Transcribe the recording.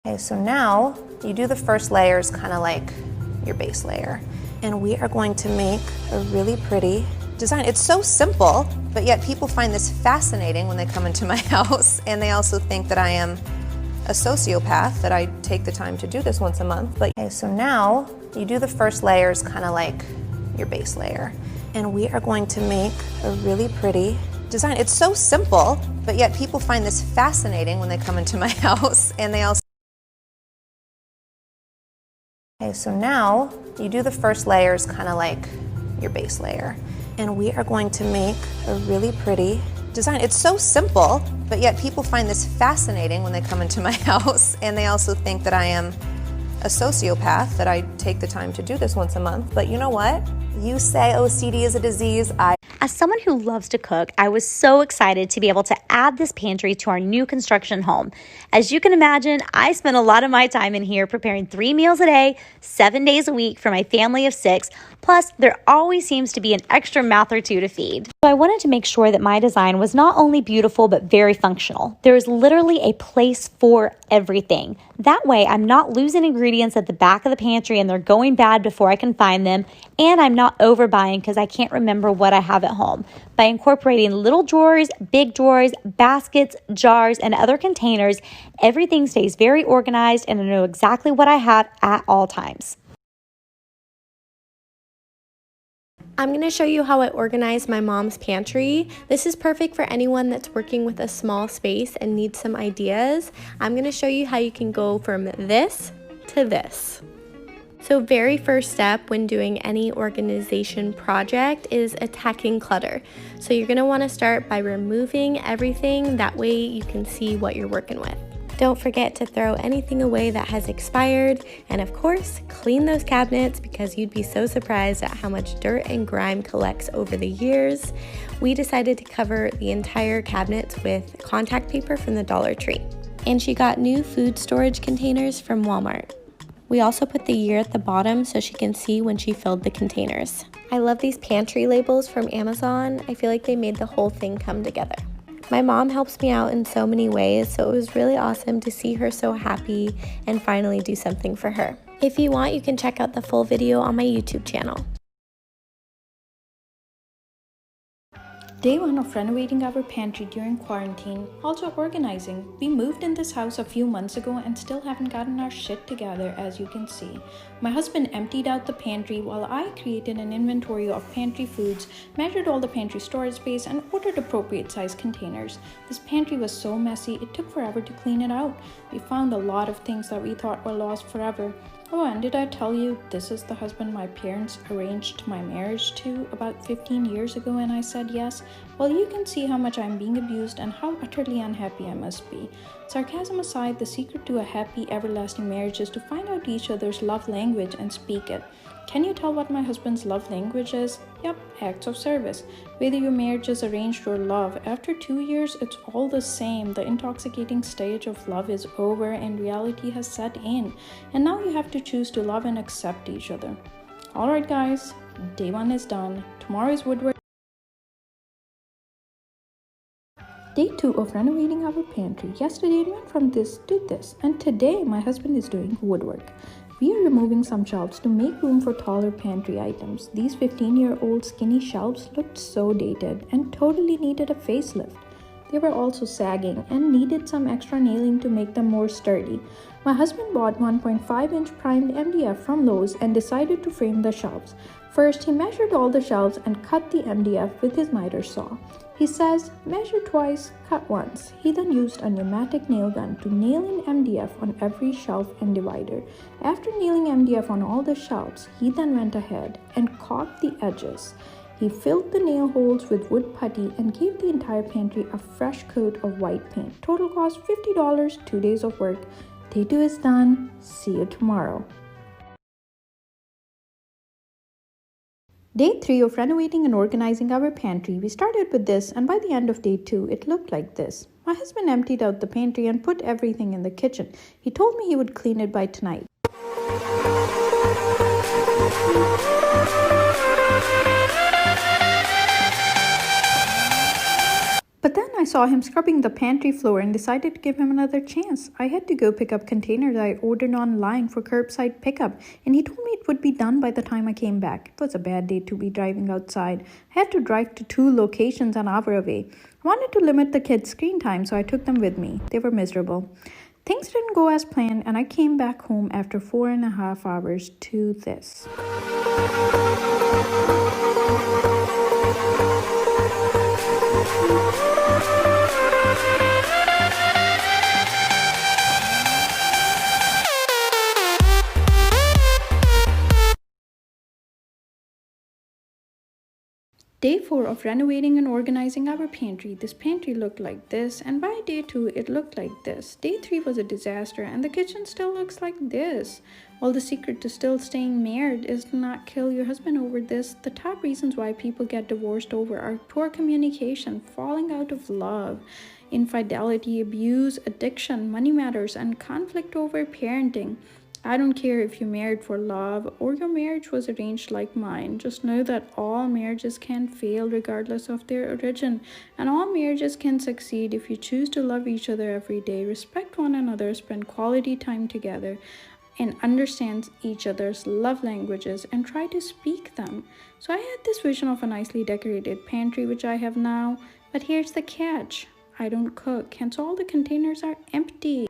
Okay, so now you do the first layers kind of like your base layer. And we are going to make a really pretty design. It's so simple, but yet people find this fascinating when they come into my house. And they also think that I am a sociopath, that I take the time to do this once a month. But okay, so now you do the first layers kind of like your base layer. And we are going to make a really pretty design. It's so simple, but yet people find this fascinating when they come into my house. And they also Okay, so now you do the first layers kind of like your base layer. And we are going to make a really pretty design. It's so simple, but yet people find this fascinating when they come into my house. And they also think that I am a sociopath, that I take the time to do this once a month. But you know what? You say OCD is a disease. As someone who loves to cook, I was so excited to be able to add this pantry to our new construction home. As you can imagine, I spend a lot of my time in here preparing 3 meals a day, 7 days a week for my family of 6. Plus, there always seems to be an extra mouth or two to feed. So I wanted to make sure that my design was not only beautiful, but very functional. There is literally a place for everything. That way, I'm not losing ingredients at the back of the pantry and they're going bad before I can find them. And I'm not overbuying because I can't remember what I have at home. By incorporating little drawers, big drawers, baskets, jars, and other containers, everything stays very organized and I know exactly what I have at all times. I'm going to show you how I organize my mom's pantry. This is perfect for anyone that's working with a small space and needs some ideas. I'm going to show you how you can go from this to this. So very first step when doing any organization project is attacking clutter. So you're going to want to start by removing everything. That way you can see what you're working with. Don't forget to throw anything away that has expired, and of course, clean those cabinets because you'd be so surprised at how much dirt and grime collects over the years. We decided to cover the entire cabinets with contact paper from the Dollar Tree. And she got new food storage containers from Walmart. We also put the year at the bottom so she can see when she filled the containers. I love these pantry labels from Amazon. I feel like they made the whole thing come together. My mom helps me out in so many ways, so it was really awesome to see her so happy and finally do something for her. If you want, you can check out the full video on my YouTube channel. Day 1 of renovating our pantry during quarantine, also organizing. We moved in this house a few months ago and still haven't gotten our shit together, as you can see. My husband emptied out the pantry while I created an inventory of pantry foods, measured all the pantry storage space, and ordered appropriate size containers. This pantry was so messy, it took forever to clean it out. We found a lot of things that we thought were lost forever. Oh, and did I tell you, this is the husband my parents arranged my marriage to about 15 years ago, and I said yes? Well, you can see how much I'm being abused and how utterly unhappy I must be. Sarcasm aside, the secret to a happy, everlasting marriage is to find out each other's love language and speak it. Can you tell what my husband's love language is? Yep, acts of service. Whether your marriage is arranged or love, after 2 years, it's all the same. The intoxicating stage of love is over and reality has set in. And now you have to choose to love and accept each other. Alright guys, day 1 is done. Tomorrow is woodwork. Day 2 of renovating our pantry. Yesterday it went from this to this, and today my husband is doing woodwork. We are removing some shelves to make room for taller pantry items. These 15-year-old skinny shelves looked so dated and totally needed a facelift. They were also sagging and needed some extra nailing to make them more sturdy. My husband bought 1.5-inch primed MDF from Lowe's and decided to frame the shelves. First, he measured all the shelves and cut the MDF with his miter saw. He says, measure twice, cut once. He then used a pneumatic nail gun to nail in MDF on every shelf and divider. After nailing MDF on all the shelves, he then went ahead and caulked the edges. He filled the nail holes with wood putty and gave the entire pantry a fresh coat of white paint. Total cost $50, 2 days of work. Day 2 is done. See you tomorrow. Day 3 of renovating and organizing our pantry. We started with this, and by the end of day 2, it looked like this. My husband emptied out the pantry and put everything in the kitchen. He told me he would clean it by tonight. But then I saw him scrubbing the pantry floor and decided to give him another chance. I had to go pick up containers I ordered online for curbside pickup, and he told me it would be done by the time I came back. It was a bad day to be driving outside. I had to drive to 2 locations an hour away. I wanted to limit the kids' screen time, so I took them with me. They were miserable. Things didn't go as planned, and I came back home after 4.5 hours to this. Day 4 of renovating and organizing our pantry. This pantry looked like this, and by day 2 it looked like this. Day 3 was a disaster, and the kitchen still looks like this. Well, the secret to still staying married is to not kill your husband over this. The top reasons why people get divorced over are poor communication, falling out of love, infidelity, abuse, addiction, money matters, and conflict over parenting. I don't care if you're married for love or your marriage was arranged like mine. Just know that all marriages can fail regardless of their origin, and all marriages can succeed if you choose to love each other every day, respect one another, spend quality time together, and understand each other's love languages and try to speak them. So I had this vision of a nicely decorated pantry, which I have now, but here's the catch. I don't cook, hence all the containers are empty.